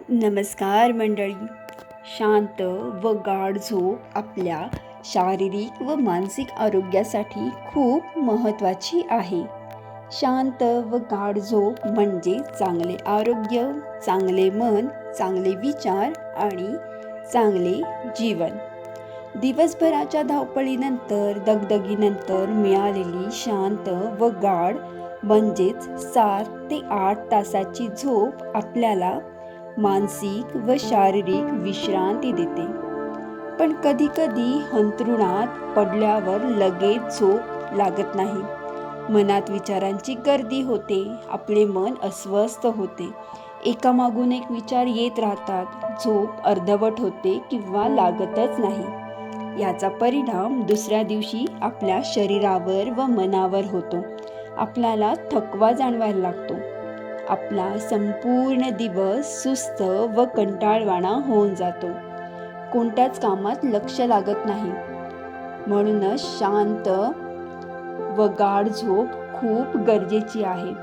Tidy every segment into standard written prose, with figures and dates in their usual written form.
नमस्कार मंडळी. शांत व गाढ झोप आपल्या शारीरिक व मानसिक आरोग्यासाठी खूप महत्त्वाची आहे. शांत व गाढ झोप म्हणजे चांगले आरोग्य, चांगले मन, चांगले विचार आणि चांगले जीवन. दिवसभराच्या धावपळीनंतर, दगदगीनंतर मिळालेली शांत व गाढ म्हणजेच 7 ते 8 तासाची झोप आपल्याला मानसिक व शारीरिक विश्रांती देते. पण कधीकधी अंथरुणात पडल्यावर लगेच झोप लागत नाही. मनात विचारांची गर्दी होते, आपले मन अस्वस्थ होते, एकामागून एक विचार येत राहतात, झोप अर्धवट होते किंवा लागतच नाही. याचा परिणाम दुसऱ्या दिवशी आपल्या शरीरावर व मनावर होतो. आपल्याला थकवा जाणवायला लागतो. आपला संपूर्ण दिवस सुस्त व कंटाळवाणा होऊन जातो. कोणत्याच कामात लक्ष लागत नाही. म्हणूनच शांत व गाढ झोप खूप गरजेची आहे.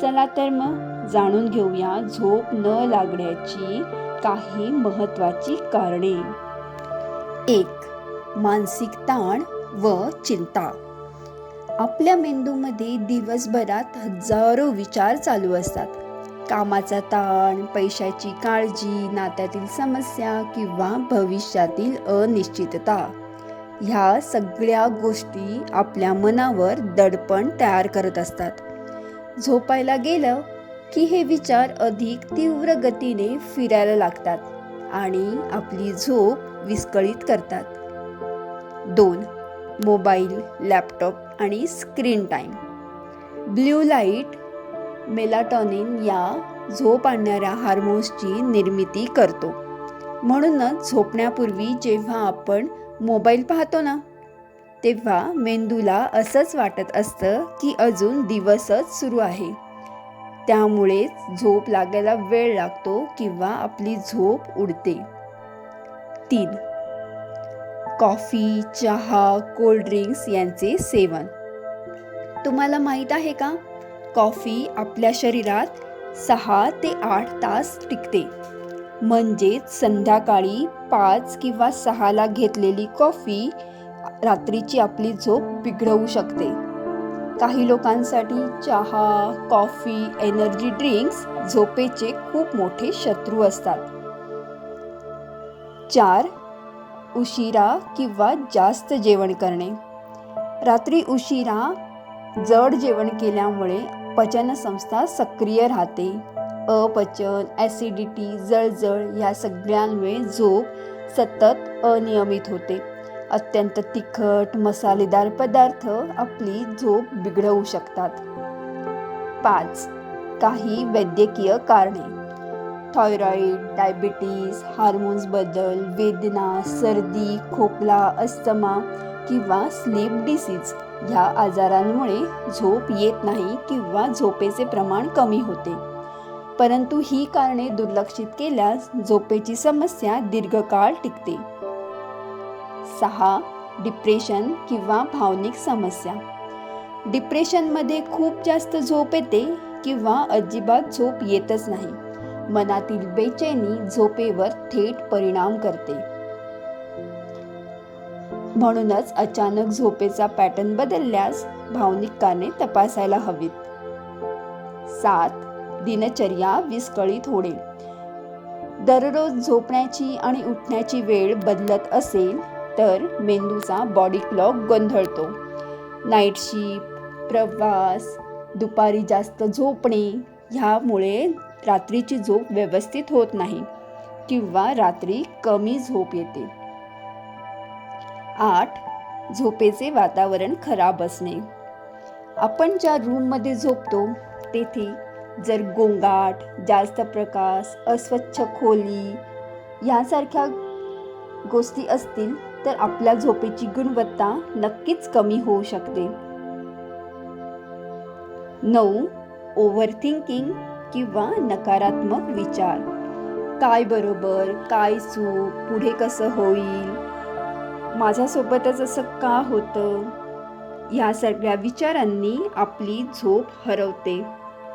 चला तर मग जाणून घेऊया झोप न लागण्याची काही महत्त्वाची कारणे. 1. मानसिक ताण व चिंता. आपल्या मेंदूमध्ये दिवसभरात हजारो विचार चालू असतात. कामाचा ताण, पैशाची काळजी, नात्यातील समस्या किंवा भविष्यातील अनिश्चितता. ह्या सगळ्या गोष्टी आपल्या मनावर दडपण तयार करत असतात. झोपायला गेलं की हे विचार अधिक तीव्र गतीने फिरायला लागतात आणि आपली झोप विस्कळीत करतात. 2. मोबाईल, लॅपटॉप आणि स्क्रीन टाईम. ब्ल्यू लाईट मेलाटॉनिन या झोप आणणाऱ्या हार्मोन्सची निर्मिती करतो. म्हणूनच झोपण्यापूर्वी जेव्हा आपण मोबाईल पाहतो ना, तेव्हा मेंदूला असंच वाटत असतं की अजून दिवसच सुरू आहे. त्यामुळेच झोप लागायला वेळ लागतो किंवा आपली झोप उडते. 3. कॉफी, चहा, कोल्ड्रिंक्स यांचे सेवन. तुम्हाला माहीत आहे का, कॉफी आपल्या शरीरात 6 ते 8 तास टिकते. म्हणजेच संध्याकाळी 5 किंवा 6ला घेतलेली कॉफी रात्रीची आपली झोप बिघडवू शकते. काही लोकांसाठी चहा, कॉफी, एनर्जी ड्रिंक्स झोपेचे खूप मोठे शत्रू असतात. 4. उशिरा किंवा जास्त जेवण करणे. रात्री उशिरा जड जेवण केल्यामुळे पचनसंस्था सक्रिय राहते. अपचन, ॲसिडिटी, जळजळ या सगळ्यांमुळे झोप सतत अनियमित होते. अत्यंत तिखट, मसालेदार पदार्थ आपली झोप बिघडवू शकतात. 5. काही वैद्यकीय कारणे. थायरॉईड, डायबिटीज, हार्मोन्स बदल, वेदना, सर्दी, खोकला, अस्थमा किंवा स्लीप डिसीज ह्या आजारांमुळे झोप येत नाही किंवा झोपेचे प्रमाण कमी होते. परंतु ही कारणे दुर्लक्षित केल्यास झोपेची समस्या दीर्घकाळ टिकते. 6. डिप्रेशन किंवा भावनिक समस्या. डिप्रेशनमध्ये खूप जास्त झोप येते किंवा अजिबात झोप येतच नाही. मनातील बेचैनी झोपेवर थेट परिणाम करते. म्हणूनच अचानक झोपेचा पॅटर्न बदलल्यास भावनिक कारणे तपासायला हवीत. 7. दिनचर्या विस्कळीत होणे. दररोज झोपण्याची आणि उठण्याची वेळ बदलत असेल तर मेंदूचा बॉडी क्लॉक गोंधळतो. नाईट शिफ्ट, प्रवास, दुपारी जास्त झोपणे ह्यामुळे रात्रीची झोप व्यवस्थित होत नाही किंवा रात्री कमी झोप येते. 8. झोपेचे वातावरण खराब असणे. आपण ज्या रूममध्ये झोपतो तेथे जर गोंगाट, जास्त प्रकाश, अस्वच्छ खोली यासारख्या गोष्टी असतील तर आपल्या झोपेची गुणवत्ता नक्कीच कमी होऊ शकते. 9. ओव्हरथिंकिंग किंवा नकारात्मक विचार. काय बरोबर, काय चूक, पुढे कसं होईल, माझ्यासोबतच असं का होतं, ह्या सगळ्या विचारांनी आपली झोप हरवते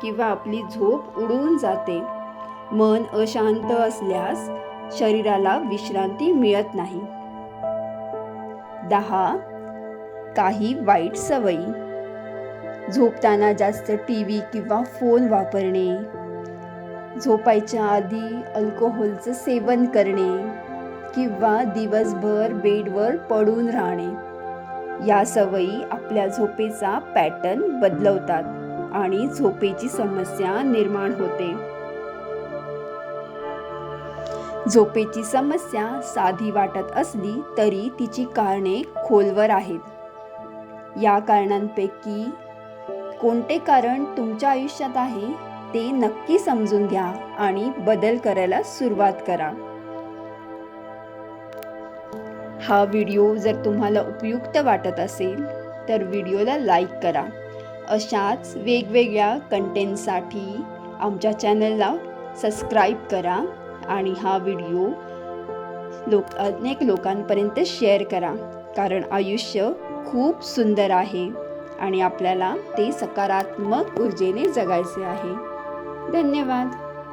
किंवा आपली झोप उडून जाते. मन अशांत असल्यास शरीराला विश्रांती मिळत नाही. 10. काही वाईट सवयी. झोपताना जास्त टीव्ही किंवा फोन वापरणे, झोपायच्या आधी अल्कोहोलचं सेवन करणे किंवा दिवसभर बेडवर पडून राहणे, या सवयी आपल्या झोपेचा पॅटर्न बदलवतात आणि झोपेची समस्या निर्माण होते. झोपेची समस्या साधी वाटत असली तरी तिची कारणे खोलवर आहेत. या कारणांपैकी कोणते कारण तुमच्या आयुष्यात आहे ते नक्की समजून घ्या आणि बदल करायला सुरुवात करा. हा व्हिडिओ जर तुम्हाला उपयुक्त वाटत असेल तर व्हिडिओला लाईक करा. अशाच वेगवेगळ्या कंटेंटसाठी आमच्या चॅनलला सबस्क्राईब करा आणि हा व्हिडिओ अनेक लोकांपर्यंत शेअर करा, कारण आयुष्य खूप सुंदर आहे आणि आपल्याला ते सकारात्मक ऊर्जेने जगायचे आहे. धन्यवाद.